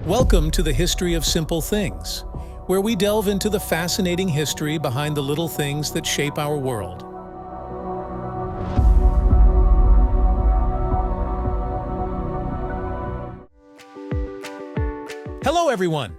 Welcome to the History of Simple Things, where we delve into the fascinating history behind the little things that shape our world. Hello, everyone!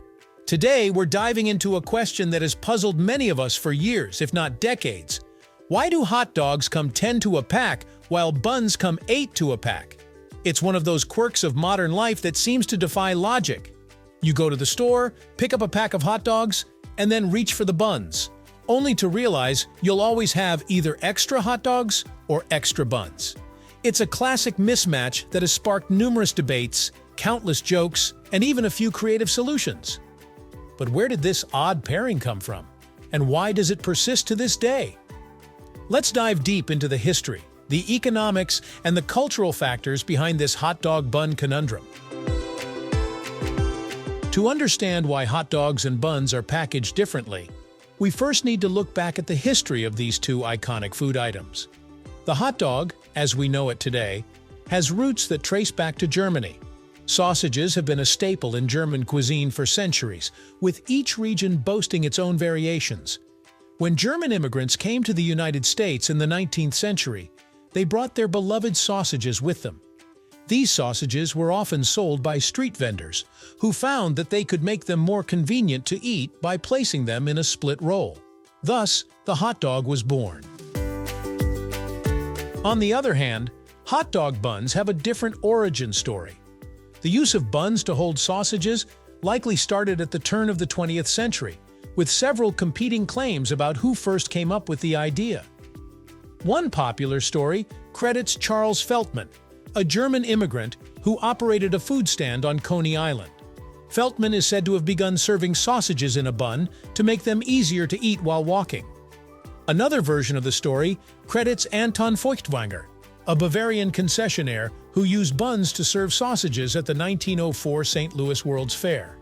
Today, we're diving into a question that has puzzled many of us for years, if not decades. Why do hot dogs come 10 to a pack while buns come 8 to a pack? It's one of those quirks of modern life that seems to defy logic. You go to the store, pick up a pack of hot dogs, and then reach for the buns, only to realize you'll always have either extra hot dogs or extra buns. It's a classic mismatch that has sparked numerous debates, countless jokes, and even a few creative solutions. But where did this odd pairing come from? And why does it persist to this day? Let's dive deep into the history, the economics, and the cultural factors behind this hot dog bun conundrum. To understand why hot dogs and buns are packaged differently, we first need to look back at the history of these two iconic food items. The hot dog, as we know it today, has roots that trace back to Germany. Sausages have been a staple in German cuisine for centuries, with each region boasting its own variations. When German immigrants came to the United States in the 19th century, they brought their beloved sausages with them. These sausages were often sold by street vendors, who found that they could make them more convenient to eat by placing them in a split roll. Thus, the hot dog was born. On the other hand, hot dog buns have a different origin story. The use of buns to hold sausages likely started at the turn of the 20th century, with several competing claims about who first came up with the idea. One popular story credits Charles Feltman, a German immigrant who operated a food stand on Coney Island. Feltman is said to have begun serving sausages in a bun to make them easier to eat while walking. Another version of the story credits Anton Feuchtwanger, a Bavarian concessionaire who used buns to serve sausages at the 1904 St. Louis World's Fair.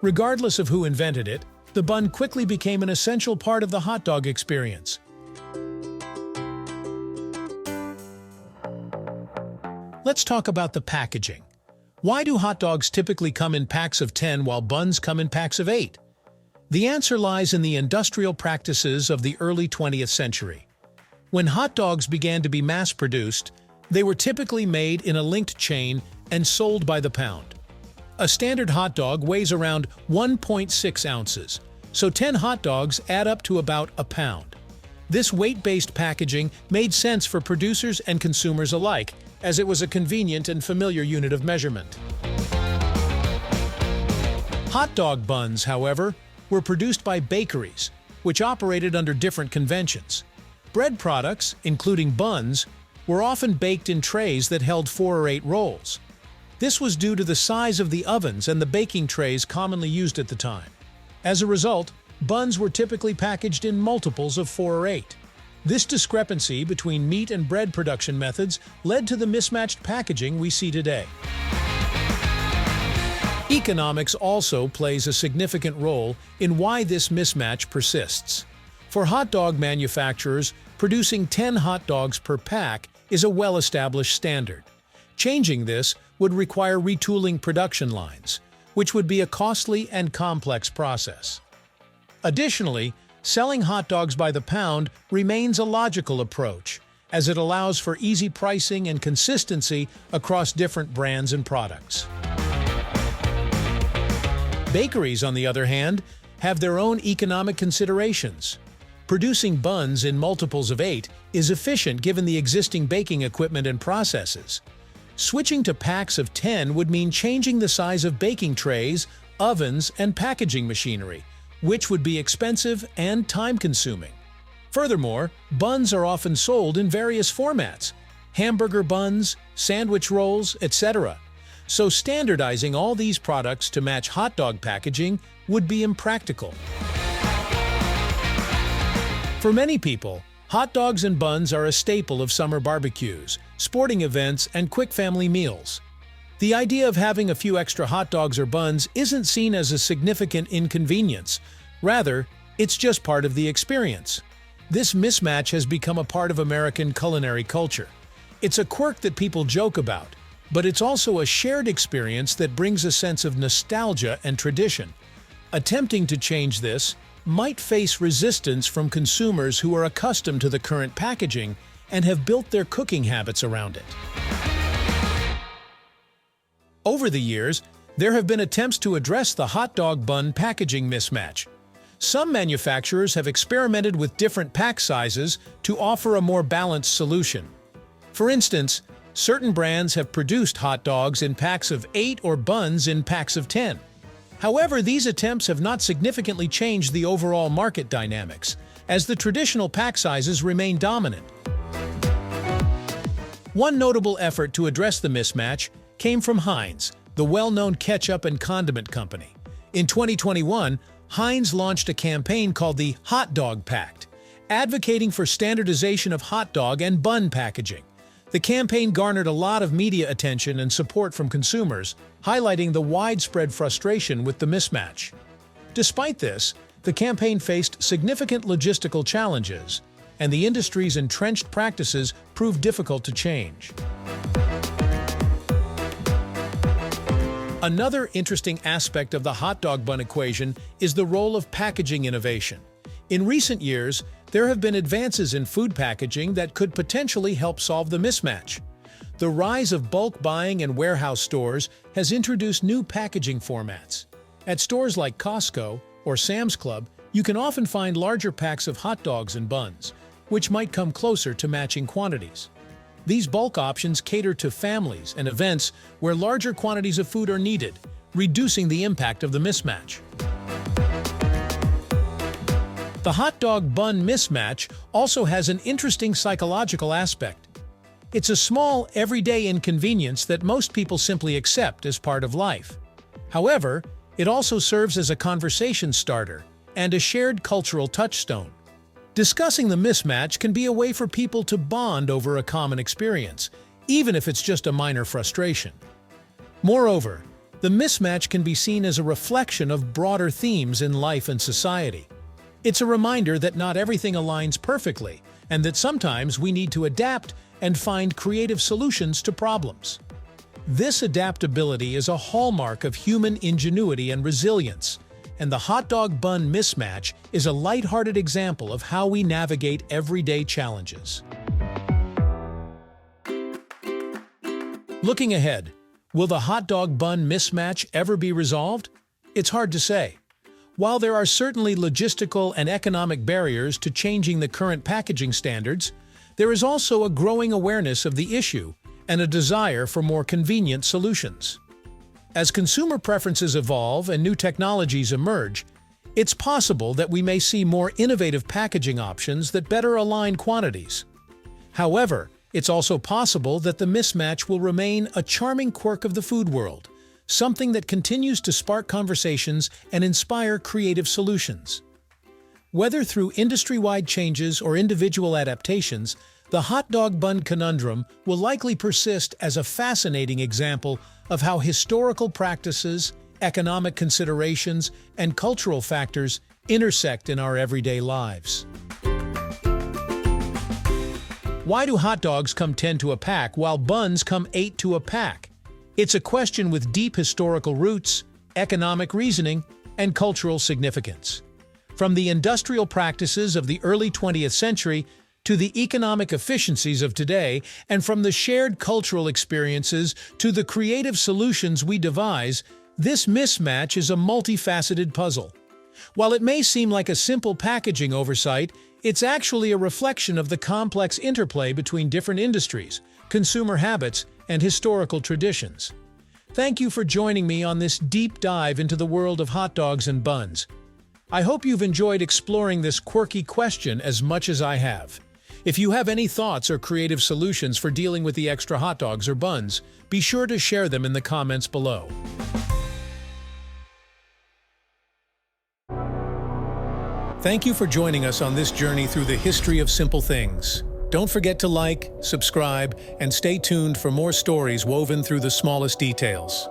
Regardless of who invented it, the bun quickly became an essential part of the hot dog experience. Let's talk about the packaging. Why do hot dogs typically come in packs of 10 while buns come in packs of 8? The answer lies in the industrial practices of the early 20th century. When hot dogs began to be mass-produced, they were typically made in a linked chain and sold by the pound. A standard hot dog weighs around 1.6 ounces, so 10 hot dogs add up to about a pound. This weight-based packaging made sense for producers and consumers alike, as it was a convenient and familiar unit of measurement. Hot dog buns, however, were produced by bakeries, which operated under different conventions. Bread products, including buns, were often baked in trays that held 4 or 8 rolls. This was due to the size of the ovens and the baking trays commonly used at the time. As a result, buns were typically packaged in multiples of 4 or 8. This discrepancy between meat and bread production methods led to the mismatched packaging we see today. Economics also plays a significant role in why this mismatch persists. For hot dog manufacturers, producing 10 hot dogs per pack is a well-established standard. Changing this would require retooling production lines, which would be a costly and complex process. Additionally, selling hot dogs by the pound remains a logical approach, as it allows for easy pricing and consistency across different brands and products. Bakeries, on the other hand, have their own economic considerations. Producing buns in multiples of 8 is efficient given the existing baking equipment and processes. Switching to packs of 10 would mean changing the size of baking trays, ovens, and packaging machinery, which would be expensive and time-consuming. Furthermore, buns are often sold in various formats: hamburger buns, sandwich rolls, etc. So standardizing all these products to match hot dog packaging would be impractical. For many people, hot dogs and buns are a staple of summer barbecues, sporting events, and quick family meals. The idea of having a few extra hot dogs or buns isn't seen as a significant inconvenience. Rather, it's just part of the experience. This mismatch has become a part of American culinary culture. It's a quirk that people joke about, but it's also a shared experience that brings a sense of nostalgia and tradition. Attempting to change this might face resistance from consumers who are accustomed to the current packaging and have built their cooking habits around it. Over the years, there have been attempts to address the hot dog bun packaging mismatch. Some manufacturers have experimented with different pack sizes to offer a more balanced solution. For instance, certain brands have produced hot dogs in packs of 8 or buns in packs of 10. However, these attempts have not significantly changed the overall market dynamics, as the traditional pack sizes remain dominant. One notable effort to address the mismatch came from Heinz, the well-known ketchup and condiment company. In 2021, Heinz launched a campaign called the Hotdog Pact, advocating for standardization of hot dog and bun packaging. The campaign garnered a lot of media attention and support from consumers, highlighting the widespread frustration with the mismatch. Despite this, the campaign faced significant logistical challenges, and the industry's entrenched practices proved difficult to change. Another interesting aspect of the hot dog bun equation is the role of packaging innovation. In recent years, there have been advances in food packaging that could potentially help solve the mismatch. The rise of bulk buying and warehouse stores has introduced new packaging formats. At stores like Costco or Sam's Club, you can often find larger packs of hot dogs and buns, which might come closer to matching quantities. These bulk options cater to families and events where larger quantities of food are needed, reducing the impact of the mismatch. The hot dog bun mismatch also has an interesting psychological aspect. It's a small, everyday inconvenience that most people simply accept as part of life. However, it also serves as a conversation starter and a shared cultural touchstone. Discussing the mismatch can be a way for people to bond over a common experience, even if it's just a minor frustration. Moreover, the mismatch can be seen as a reflection of broader themes in life and society. It's a reminder that not everything aligns perfectly, and that sometimes we need to adapt and find creative solutions to problems. This adaptability is a hallmark of human ingenuity and resilience, and the hot dog bun mismatch is a lighthearted example of how we navigate everyday challenges. Looking ahead, will the hot dog bun mismatch ever be resolved? It's hard to say. While there are certainly logistical and economic barriers to changing the current packaging standards, there is also a growing awareness of the issue and a desire for more convenient solutions. As consumer preferences evolve and new technologies emerge, it's possible that we may see more innovative packaging options that better align quantities. However, it's also possible that the mismatch will remain a charming quirk of the food world, something that continues to spark conversations and inspire creative solutions. Whether through industry-wide changes or individual adaptations, the hot dog bun conundrum will likely persist as a fascinating example of how historical practices, economic considerations, and cultural factors intersect in our everyday lives. Why do hot dogs come 10 to a pack while buns come 8 to a pack? It's a question with deep historical roots, economic reasoning, and cultural significance. From the industrial practices of the early 20th century to the economic efficiencies of today, and from the shared cultural experiences to the creative solutions we devise, this mismatch is a multifaceted puzzle. While it may seem like a simple packaging oversight, it's actually a reflection of the complex interplay between different industries, consumer habits, and historical traditions. Thank you for joining me on this deep dive into the world of hot dogs and buns. I hope you've enjoyed exploring this quirky question as much as I have. If you have any thoughts or creative solutions for dealing with the extra hot dogs or buns, be sure to share them in the comments below. Thank you for joining us on this journey through the history of simple things. Don't forget to like, subscribe, and stay tuned for more stories woven through the smallest details.